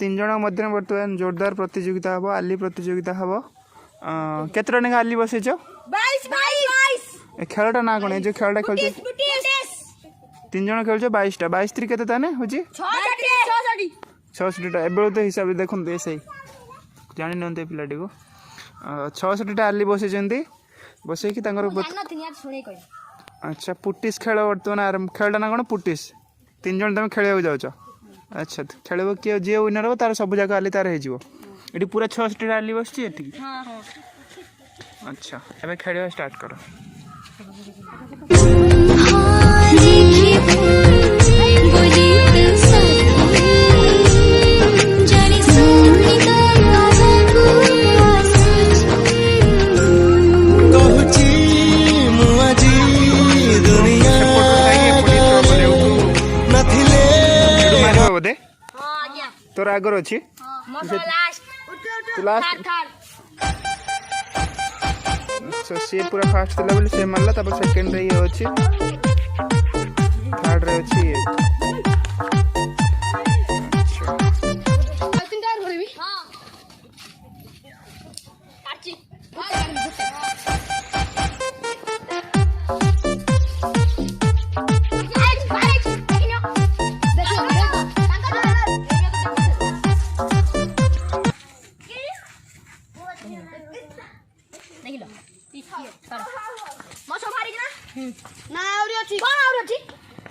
तीन जन मध्य बर्तमान जोरदार प्रतियोगिता हम आली प्रतियोगिता हम केतटा नेखा आली बसैच खेलटा ना कौन जो खेलटा खेल तीन जन खेल 22टा 22 3 केते ताने होची 66टा एबे तो हिसाब से देखो सही जानी नंते पिलाटी को 66टा आली बसैचंती बसैकी अच्छा पुटिस खेल बर्तमान आरंभ खेलटा ना कौन पुटिस तीन जन तुम खेल जाऊच अच्छा खेल किए जी विनर हो तार सब जगह आली तार हो पूरा 66टा आली बस अच्छा एबे खेल स्टार्ट करो तोर आगर अच्छी सी पूरा फास्ट थिला बोली से मारला तापर सेकंड रे ये अछि थर्ड रे अछि ये तीन टायर भरबी हां आछि ना आउरी अछि कोन आउरी अछि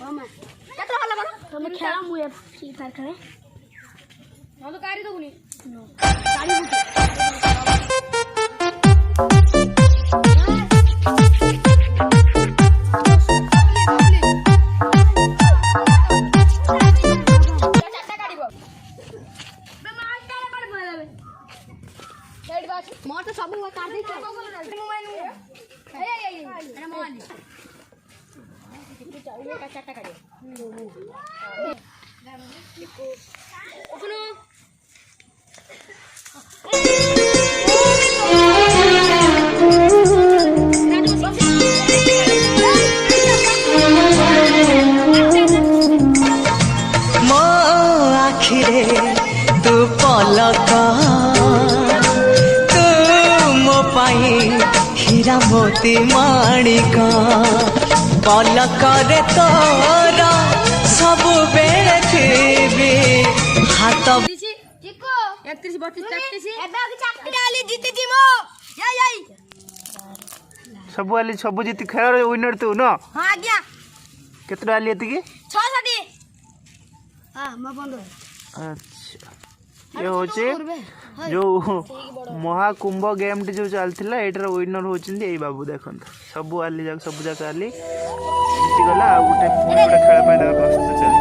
हम केतरा हल्ला बन तुम खेला मु ए फ्री फायर खेले हम तो कारी दबुनी नो कारी मोर तो सब काट दे मोबाइल अरे मोबाइल ये का चाटा काढे ओपनो मो आखिरे तू पलक हीरा मोती माणिक पलकरे तोर सब बेले थी हाथ चिको 31 32 34 एबे चाकरी डाली जीती जी मो याई सब आली सब जीती खेल विनर तू न हां आज्ञा केतरा आली एति की 660 हां म बंद अच्छा ये होचे जो महाकुंभ गेम टी जो चलता एटार विनर होचंदी ए बाबू देखो सब आली सब जगह आली जीती गला आ गोटे खेल प्रस्तुत चल